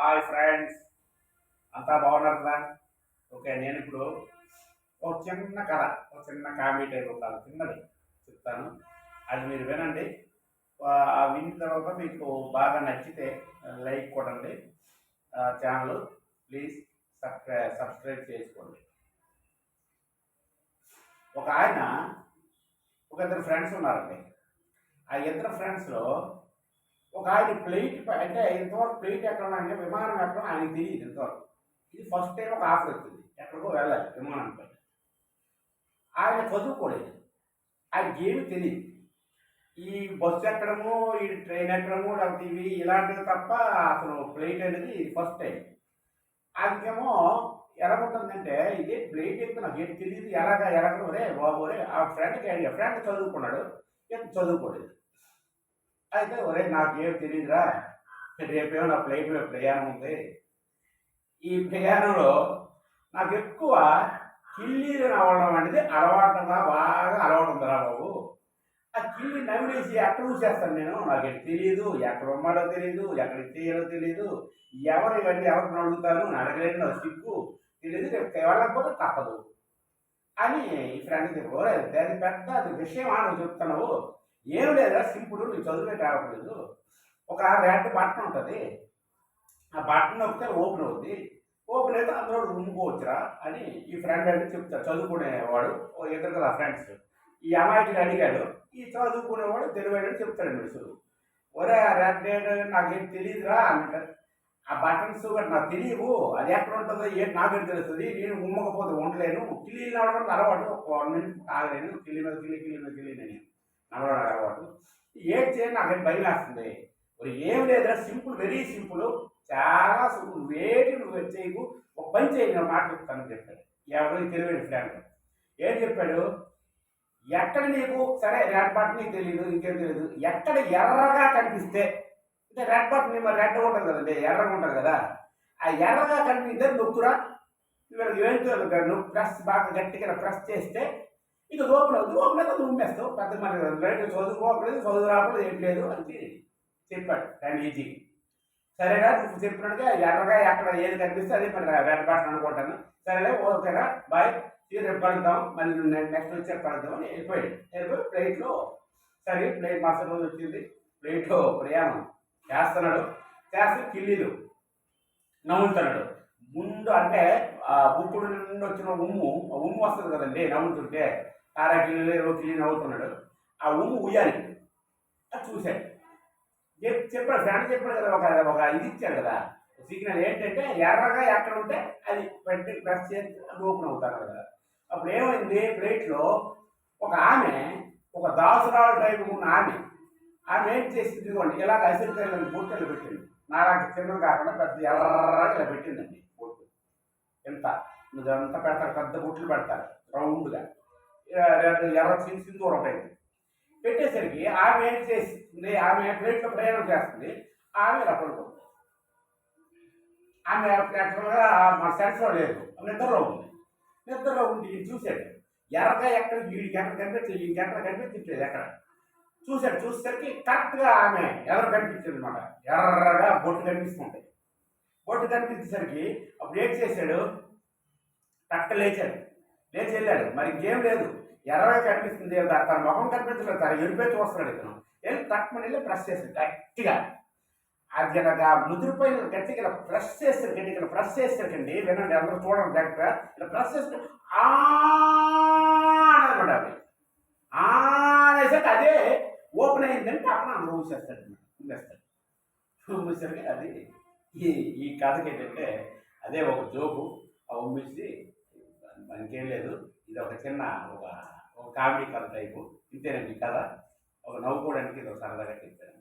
Hi friends, అంతా బాగున్నారు కదా? ఓకే, నేను ఇప్పుడు ఒక చిన్న కథ, ఒక చిన్న కామెడీ టైప్ ఒక కథ చిన్నది చెప్తాను. అది మీరు వినండి. విన్న తర్వాత మీకు బాగా నచ్చితే లైక్ కొట్టండి. ఛానల్ ప్లీజ్ సబ్స్క్రైబ్ చేసుకోండి. ఒక ఆయన, ఒక ఇద్దరు ఫ్రెండ్స్ ఉన్నారండి. ఆ ఇద్దరు ఫ్రెండ్స్లో ఒక ఆయన ప్లేట్ అంటే ఇంతవరకు ప్లేట్ ఎక్కడం అంటే విమానం ఎక్కడం ఆయనకి తెలియదు ఇంతవరకు. ఇది ఫస్ట్ టైం ఒక ఆఫర్ వచ్చింది, ఎక్కడికో వెళ్ళాలి విమానంపై. ఆయన చదువుకోలేదు, ఆయనకి ఏమీ తెలియదు. ఈ బస్సు ఎక్కడము, ఈ ట్రైన్ ఎక్కడము, లేకపోతే ఇవి ఇలాంటివి తప్ప అసలు ప్లేట్ అనేది ఫస్ట్ టైం. ఆయనకేమో ఎలాగుంటుందంటే, ఇదే ప్లేట్ ఎక్కువ నాకు ఏం తెలియదు, ఎలాగో రే బాబు రే. ఆ ఫ్రెండ్ చదువుకున్నాడు, చదువుకోలేదు. అయితే ఒరే నాకేం తెలియదురా, రేపేమో నా ఫ్లైట్ మీద ప్రయాణం ఉంది. ఈ ప్రయాణంలో నాకు ఎక్కువ కిల్లీలు నవ్వడం అనేది అలవాటుగా బాగా అలవాటు ఉందిరా బాబు. ఆ కిల్లి నవ్వేసి ఎక్కడ చూసేస్తాను నేను, నాకేం తెలియదు, ఎక్కడ ఉన్నాడో తెలియదు, ఎక్కడ చేయాలో తెలియదు, ఇవన్నీ ఎవరిని అడుగుతాను, అడగలేను, నాకు సిగ్గు తెలియదు, రేపు వెళ్ళకపోతే తప్పదు అని ఈ ఫ్రెండ్ చెప్పు. అది పెద్ద అది విషయం అని చెప్తున్నావు. ఏం లేదా, సింపుల్, నువ్వు చదువులే రావట్లేదు. ఒక రెడ్ బటన్ ఉంటుంది, ఆ బటన్ నొక్కితే ఓపెన్ అవుతుంది, ఓపెన్ అయితే అందులో ఉమ్ముకోవచ్చురా అని ఈ ఫ్రెండ్ అంటే చెప్తారు. చదువుకునేవాడు ఇద్దరు కదా ఫ్రెండ్స్. ఈ అమ్మాయికి అడిగాడు, ఈ చదువుకునేవాడు తెలివాడు చెప్తాడు మనుషులు. ఒరే రెడ్ నాకేం తెలియదురా అంటారు. ఆ బటన్స్ నాకు తెలియవు, అది ఎక్కడ ఉంటుందో ఏంటి నాకేం తెలుస్తుంది, నేను ఉమ్మకపోతే ఉండలేను, కిల్లీలు నడవడం అలవాటు, ఒక 1 మినిట్ ఆగలేను, కిల్లి మీద కిల్లి నడవడం అలవాటు. ఏం చేయాలి నాకేం భయం వేస్తుంది. ఏం లేదురా, సింపుల్, వెరీ సింపుల్, చాలా సింపుల్, వేటి నువ్వు చేయకు, ఒక పని చేయి, నేను మాట చెప్తానని చెప్పాడు. ఎవరు తెలియని ఫ్రెండ్ ఏం చెప్పాడు, ఎక్కడ నీకు సరే రెడ్ బటన్ నీకు తెలియదు, ఇంకేం తెలియదు, ఎక్కడ ఎర్రగా కనిపిస్తే, అంటే రెడ్ బటన్ మరి రెడ్ ఉంటుంది కదండి, ఎర్రగా ఉంటుంది కదా, ఆ ఎర్రగా కనిపిస్తే నొక్కురా. వీళ్ళకి ఏంటో నువ్వు బాగా గట్టిగా ప్రెస్ చేస్తే ఇక ఓపెన్ అవుతుంది, ఓపెన్ అయితే నువ్వు ఉమ్మేస్తావు. పెద్ద మరి రైట్ చదువుకోకలేదు, చదువు రాకలేదు, ఏం లేదు అని చెప్పాడు ఫ్రెండ్ ఈజీ. సరేనా, నువ్వు చెప్పినట్టుగా ఎర్రగా ఎక్కడ ఏది కనిపిస్తే అదే మరి రెడ్ బటన్ అనుకుంటాను. సరేలే, ఓకేనా, బాయ్, రేపు కలుద్దాం, మళ్ళీ నెక్స్ట్ వచ్చే కలుద్దాం అని వెళ్ళిపోయి ప్లేట్లో సరే ప్లేట్ మరుసటి రోజు వచ్చింది. ప్లేట్లో ప్రయాణం చేస్తే కిల్లీలు నవ్వుతున్నాడు. ముందు అంటే ఆ బుక్కుడు నుండి వచ్చిన ఉమ్ము వస్తుంది కదండి, నవ్వుతుంటే కిల్లి నవ్వుతున్నాడు. ఆ ఉమ్ము ఉయ్యాలి అది చూశాడు. చెప్పాడు ఫ్రెండ్, చెప్పాడు కదా, ఒక ఇది ఇచ్చాడు కదా సిగ్నల్, ఏంటంటే ఎర్రగా ఎక్కడ ఉంటే అది పెట్టి ప్రెస్ చేసి అది ఓపెన్ అవుతారు కదా. అప్పుడు ఏమైంది, ప్లేట్లో ఒక ఆమె, ఒక దాసురాలు టైపు ఉన్న ఆమె ఏం చేసింది, ఇదిగోండి ఇలాగ అసిరికాయలను బొట్టెలు పెట్టింది. నాలాంటి చిన్నది కాకుండా పెద్ద ఎర్రగా ఇలా పెట్టిందండి బొట్టు. ఎంత ఇదంతా పెడతారు, పెద్ద బొట్లు పెడతారు రౌండ్గా, ఎర్ర సింధూరం ఉంటుంది. పెట్టేసరికి ఆమె ఏం చేస్తుంది, ఆమె ప్లేట్లో ప్రయాణం చేస్తుంది, ఆమె ఇలా పడుకుంది. ఆమె యాక్చువల్గా మా సెన్స్లో లేదు, నిద్రలో ఉంది. నిద్రలో ఉండి చూశాడు, ఎర్రగా ఎక్కడ వీడికి ఎక్కడ కనిపించలేదు, ఇంకెక్కడ కనిపించలేదు, ఎక్కడ చూసేసరికి కరెక్ట్గా ఆమె ఎవరు కనిపించింది అనమాట. ఎర్రగా బొట్టు కనిపిస్తుంటాయి. బొట్టు కనిపించేసరికి అప్పుడు ఏం చేశాడు, లేచి వెళ్ళాడు. మరి ఇంకేం లేదు, ఎర్రగా కనిపిస్తుంది, తన ముఖం కనిపించలేదు, తన ఎరిపేసి వస్తున్నాడు. ఇతను వెళ్ళి తక్కువ వెళ్ళి ప్రెస్ చేశాడు గట్టిగా. అది ఇలాగా ముదిరిపోయిన గట్టిగా ఇలా ప్రెస్ చేస్తారండి, వినండి అందరూ చూడండి జాగ్రత్త. ఇలా ప్రెస్ చేస్తే అనమాట. అది అనేసరికి అదే ఓపెన్ అయిందంటే అప్పుడు అందరూ ఉమ్మేస్తాడు. అది ఈ కథకి ఏంటంటే అదే ఒక జోకు. ఆ ఉమ్మేసి మనకేం లేదు, ఇది ఒక చిన్న ఒక కామెడీ కథ టైపు. ఇంతేనండి కథ, ఒక నవ్వుకోవడానికి ఇది ఒక సరదాగా చెప్పాను.